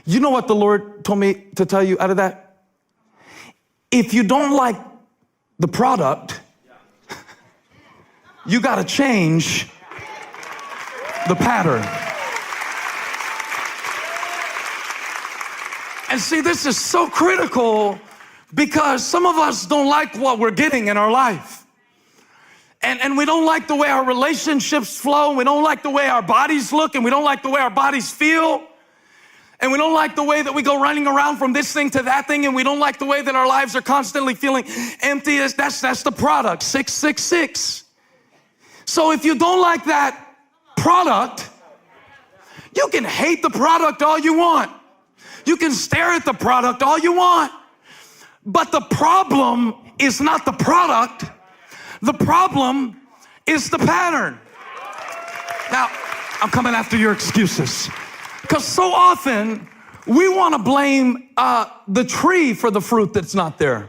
You know what the Lord told me to tell you out of that? If you don't like the product, you got to change the pattern. And see, this is so critical because some of us don't like what we're getting in our life. And we don't like the way our relationships flow. We don't like the way our bodies look, and we don't like the way our bodies feel. And we don't like the way that we go running around from this thing to that thing, and we don't like the way that our lives are constantly feeling empty. That's the product, 666. So if you don't like that product, you can hate the product all you want. You can stare at the product all you want. But the problem is not the product. The problem is the pattern. Now, I'm coming after your excuses. Because so often, we want to blame the tree for the fruit that's not there.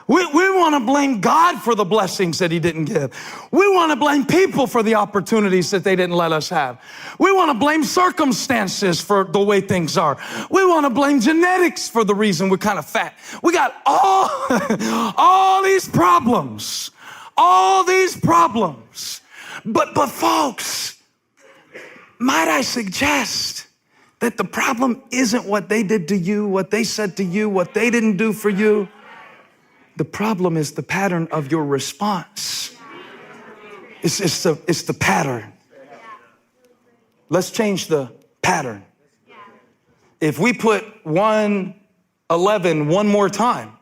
We want to blame God for the blessings that he didn't give. We want to blame people for the opportunities that they didn't let us have. We want to blame circumstances for the way things are. We want to blame genetics for the reason we're kind of fat. We got all these problems. But folks, might I suggest that the problem isn't what they did to you, what they said to you, what they didn't do for you. The problem is the pattern of your response. It's the pattern. Let's change the pattern. If we put 111 one more time,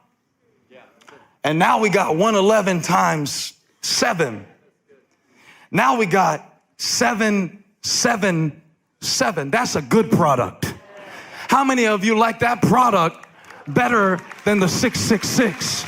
and now we got 111 times 7. Now we got 777. That's a good product. How many of you like that product better than the 666?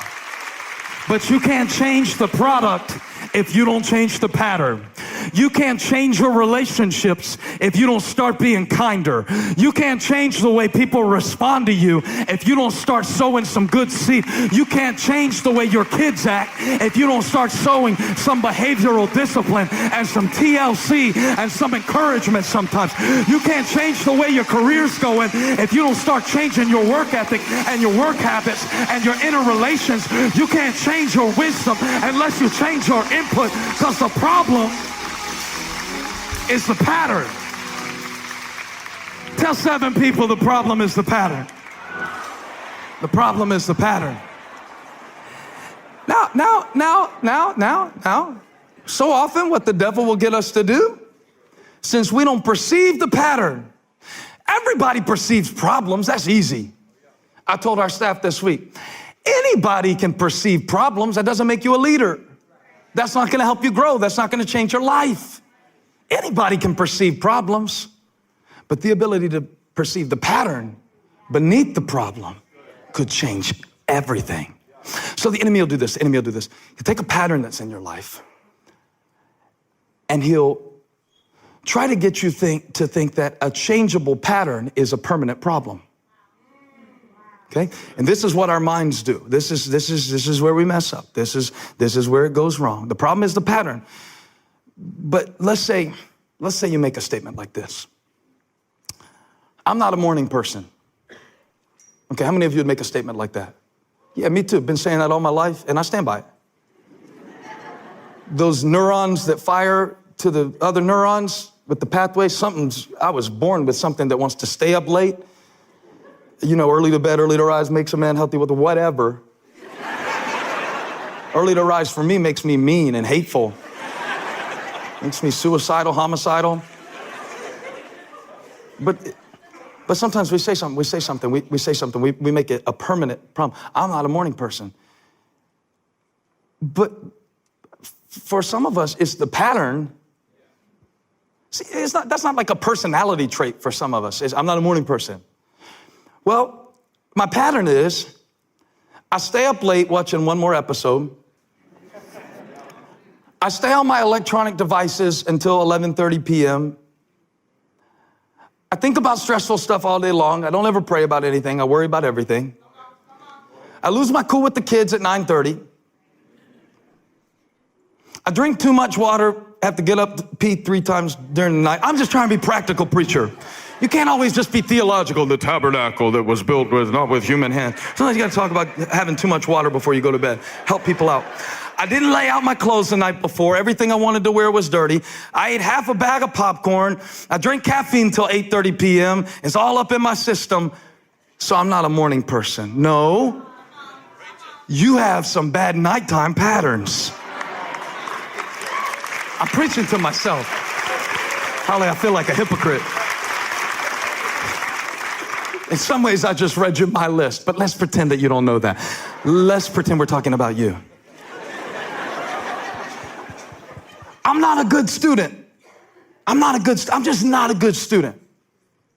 But you can't change the product if you don't change the pattern. You can't change your relationships if you don't start being kinder. You can't change the way people respond to you if you don't start sowing some good seed. You can't change the way your kids act if you don't start sowing some behavioral discipline and some TLC and some encouragement sometimes. You can't change the way your career's going if you don't start changing your work ethic and your work habits and your inner relations. You can't change your wisdom unless you change your input, because the problem is the pattern. Tell 7 people the problem is the pattern. The problem is the pattern. Now, so often what the devil will get us to do, since we don't perceive the pattern, everybody perceives problems. That's easy. I told our staff this week, anybody can perceive problems. That doesn't make you a leader. That's not going to help you grow. That's not going to change your life. Anybody can perceive problems, but the ability to perceive the pattern beneath the problem could change everything. So the enemy will do this. He'll take a pattern that's in your life, and he'll try to get you to think that a changeable pattern is a permanent problem. Okay? And this is what our minds do. This is where we mess up. This is where it goes wrong. The problem is the pattern. But let's say you make a statement like this. I'm not a morning person. Okay, how many of you would make a statement like that? Yeah, me too. Been saying that all my life, and I stand by it. Those neurons that fire to the other neurons with the pathway, I was born with something that wants to stay up late. You know, early to bed, early to rise makes a man healthy with whatever. Early to rise for me makes me mean and hateful. Makes me suicidal, homicidal. But sometimes we say something, we make it a permanent problem. I'm not a morning person. But for some of us, it's the pattern. See, that's not like a personality trait for some of us. I'm not a morning person. Well, my pattern is I stay up late watching one more episode. I stay on my electronic devices until 11:30 p.m. I think about stressful stuff all day long. I don't ever pray about anything. I worry about everything. I lose my cool with the kids at 9:30. I drink too much water, have to get up to pee 3 times during the night. I'm just trying to be practical, preacher. You can't always just be theological, the tabernacle that was built with, not with human hands. Sometimes you gotta talk about having too much water before you go to bed. Help people out. I didn't lay out my clothes the night before. Everything I wanted to wear was dirty. I ate half a bag of popcorn. I drank caffeine till 8:30 p.m. It's all up in my system. So I'm not a morning person. No, you have some bad nighttime patterns. I'm preaching to myself. Holly, I feel like a hypocrite. In some ways, I just read you my list, but let's pretend that you don't know that. Let's pretend we're talking about you. I'm not a good student. I'm just not a good student.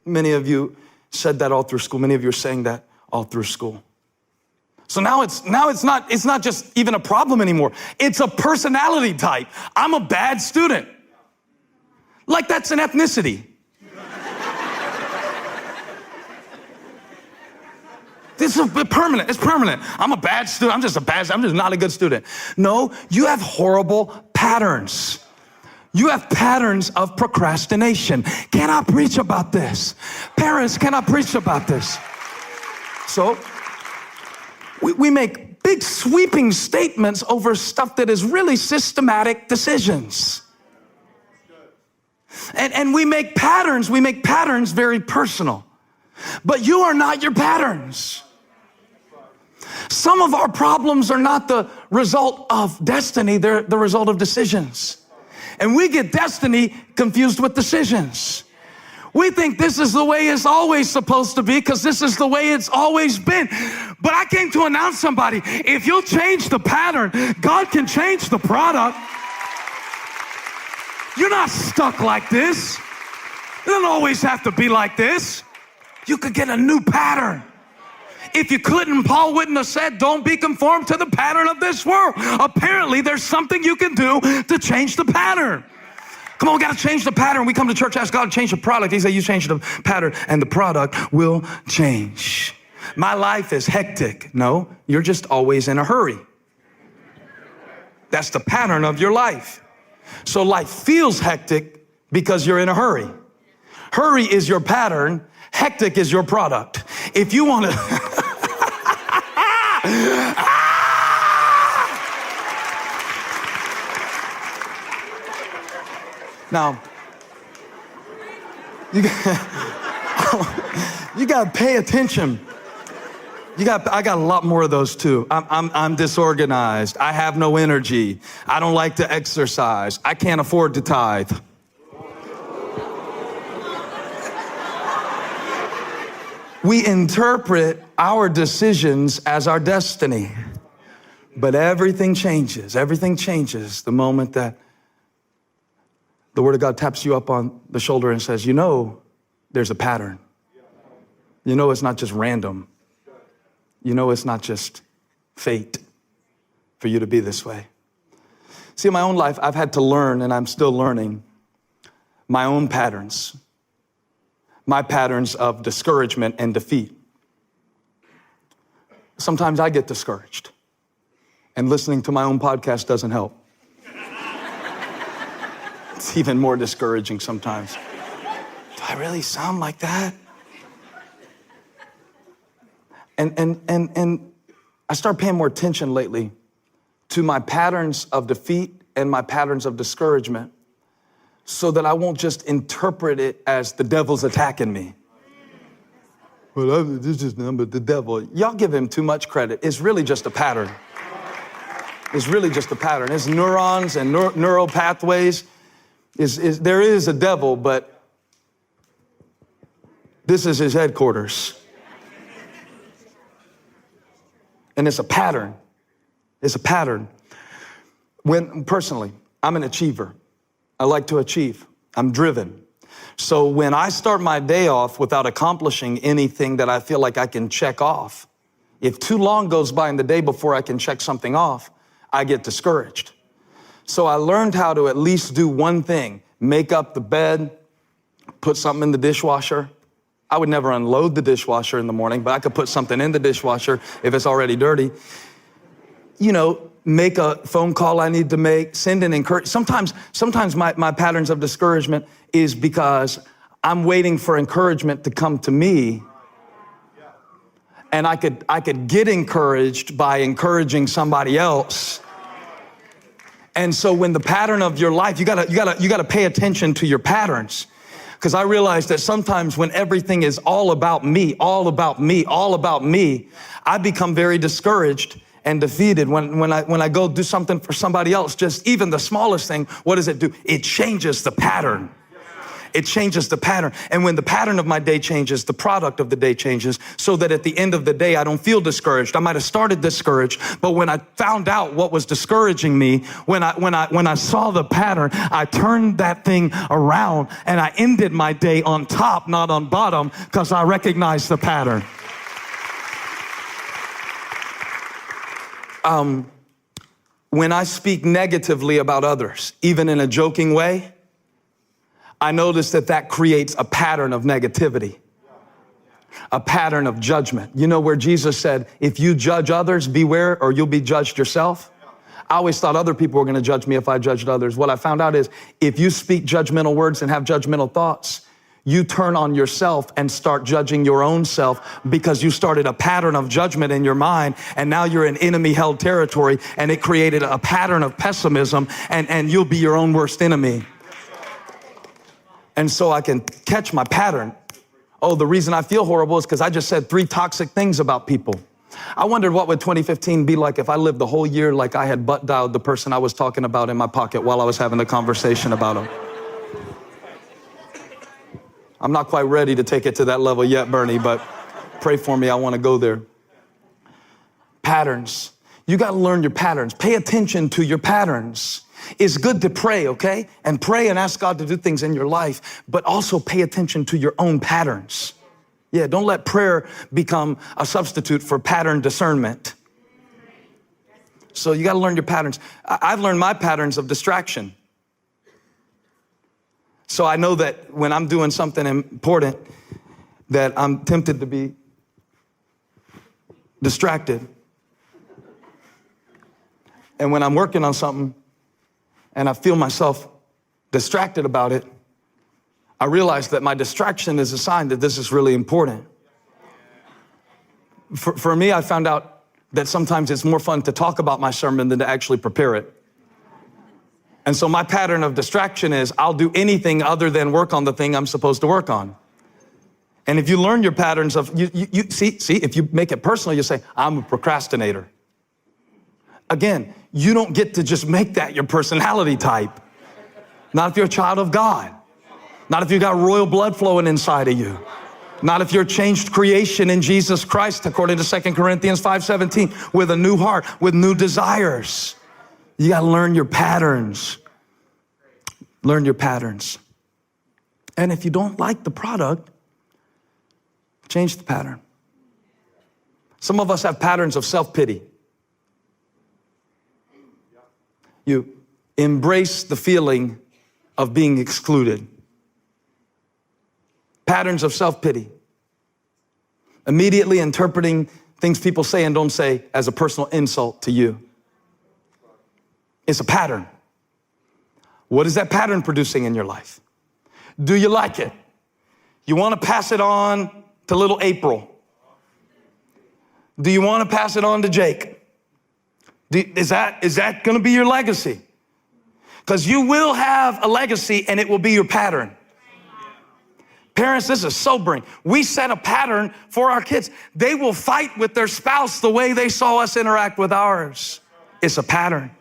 Many of you said that all through school. Many of you are saying that all through school. So now it's not just even a problem anymore. It's a personality type. I'm a bad student. Like that's an ethnicity. This is permanent. It's permanent. I'm a bad student. I'm just not a good student. No, you have horrible patterns. You have patterns of procrastination. Can I preach about this? Parents, can I preach about this? So we make big sweeping statements over stuff that is really systematic decisions. And we make patterns very personal. But you are not your patterns. Some of our problems are not the result of destiny, they're the result of decisions. And we get destiny confused with decisions. We think this is the way it's always supposed to be because this is the way it's always been. But I came to announce somebody, if you'll change the pattern, God can change the product. You're not stuck like this. It doesn't always have to be like this. You could get a new pattern. If you couldn't, Paul wouldn't have said, don't be conformed to the pattern of this world. Apparently, there's something you can do to change the pattern. Come on, we got to change the pattern. We come to church, ask God to change the product. He said, you change the pattern and the product will change. My life is hectic. No, you're just always in a hurry. That's the pattern of your life. So life feels hectic because you're in a hurry. Hurry is your pattern. Hectic is your product. If you want to... Now, you got to pay attention. I got a lot more of those too. I'm disorganized. I have no energy. I don't like to exercise. I can't afford to tithe. We interpret our decisions as our destiny. But everything changes. Everything changes the moment that the Word of God taps you up on the shoulder and says, you know, there's a pattern. You know, it's not just random. You know, it's not just fate for you to be this way. See, in my own life, I've had to learn, and I'm still learning, my own patterns. My patterns of discouragement and defeat. Sometimes I get discouraged, and listening to my own podcast doesn't help. It's even more discouraging sometimes. Do I really sound like that? And I start paying more attention lately to my patterns of defeat and my patterns of discouragement so that I won't just interpret it as the devil's attacking me. Well, this is the devil. Y'all give him too much credit. It's really just a pattern. It's really just a pattern. It's neurons and neural pathways. There is a devil, but this is his headquarters. And it's a pattern. It's a pattern. Personally, I'm an achiever. I like to achieve. I'm driven. So when I start my day off without accomplishing anything that I feel like I can check off, if too long goes by in the day before I can check something off, I get discouraged. So I learned how to at least do one thing: make up the bed, put something in the dishwasher. I would never unload the dishwasher in the morning, but I could put something in the dishwasher if it's already dirty. You know, make a phone call I need to make, send an encouragement. Sometimes my patterns of discouragement is because I'm waiting for encouragement to come to me. And I could get encouraged by encouraging somebody else. And so when the pattern of your life, you gotta pay attention to your patterns. Because I realize that sometimes when everything is all about me, I become very discouraged and defeated. When I go do something for somebody else, just even the smallest thing, what does it do? It changes the pattern. It changes the pattern. And when the pattern of my day changes, the product of the day changes, so that at the end of the day, I don't feel discouraged. I might have started discouraged, but when I found out what was discouraging me, when I saw the pattern, I turned that thing around and I ended my day on top, not on bottom, because I recognized the pattern. When I speak negatively about others, even in a joking way, I notice that creates a pattern of negativity, a pattern of judgment. You know where Jesus said, if you judge others, beware or you'll be judged yourself? I always thought other people were going to judge me if I judged others. What I found out is if you speak judgmental words and have judgmental thoughts, you turn on yourself and start judging your own self because you started a pattern of judgment in your mind, and now you're in enemy-held territory, and it created a pattern of pessimism, and you'll be your own worst enemy. And so I can catch my pattern. Oh, the reason I feel horrible is because I just said 3 toxic things about people. I wondered what would 2015 be like if I lived the whole year like I had butt dialed the person I was talking about in my pocket while I was having the conversation about him. I'm not quite ready to take it to that level yet, Bernie, but pray for me. I want to go there. Patterns. You got to learn your patterns. Pay attention to your patterns. It's good to pray, okay? And pray and ask God to do things in your life, but also pay attention to your own patterns. Yeah, don't let prayer become a substitute for pattern discernment. So you got to learn your patterns. I've learned my patterns of distraction. So I know that when I'm doing something important, that I'm tempted to be distracted. And when I'm working on something and I feel myself distracted about it, I realize that my distraction is a sign that this is really important. For me, I found out that sometimes it's more fun to talk about my sermon than to actually prepare it. And so my pattern of distraction is I'll do anything other than work on the thing I'm supposed to work on. And if you learn your patterns of, you see, if you make it personal, you say, I'm a procrastinator. Again, you don't get to just make that your personality type. Not if you're a child of God. Not if you got royal blood flowing inside of you. Not if you're a changed creation in Jesus Christ, according to 2 Corinthians 5:17, with a new heart, with new desires. You got to learn your patterns. Learn your patterns. And if you don't like the product, change the pattern. Some of us have patterns of self-pity. You embrace the feeling of being excluded. Patterns of self-pity. Immediately interpreting things people say and don't say as a personal insult to you. It's a pattern. What is that pattern producing in your life? Do you like it? You want to pass it on to little April? Do you want to pass it on to Jake? Is that going to be your legacy? Because you will have a legacy and it will be your pattern. Parents, this is sobering. We set a pattern for our kids. They will fight with their spouse the way they saw us interact with ours. It's a pattern.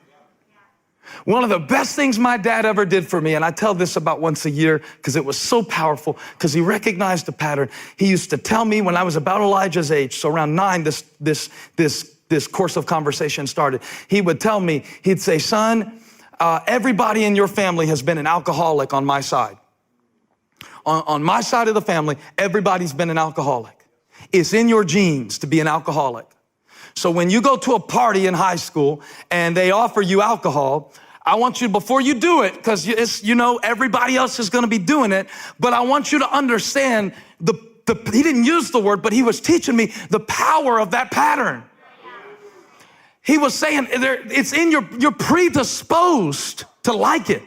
One of the best things my dad ever did for me, and I tell this about once a year because it was so powerful, because he recognized the pattern. He used to tell me when I was about Elijah's age, so around 9, this course of conversation started. He would tell me, he'd say, son, everybody in your family has been an alcoholic on my side. On my side of the family, everybody's been an alcoholic. It's in your genes to be an alcoholic. So when you go to a party in high school and they offer you alcohol, I want you, before you do it, because everybody else is going to be doing it, but I want you to understand he didn't use the word, but he was teaching me the power of that pattern. He was saying it's in you're predisposed to like it.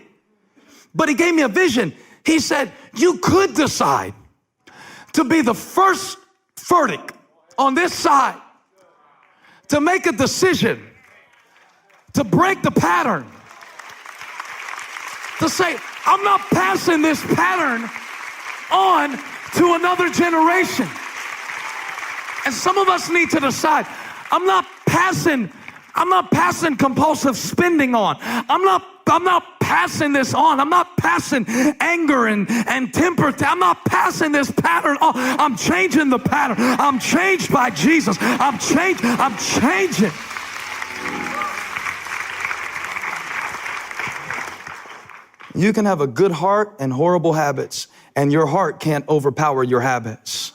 But he gave me a vision. He said, you could decide to be the first Furtick on this side to make a decision, to break the pattern, to say, I'm not passing this pattern on to another generation. And some of us need to decide, I'm not passing compulsive spending on. I'm not passing this on. I'm not passing anger and temper. I'm not passing this pattern on. I'm changing the pattern. I'm changed by Jesus. I'm changing. You can have a good heart and horrible habits, and your heart can't overpower your habits.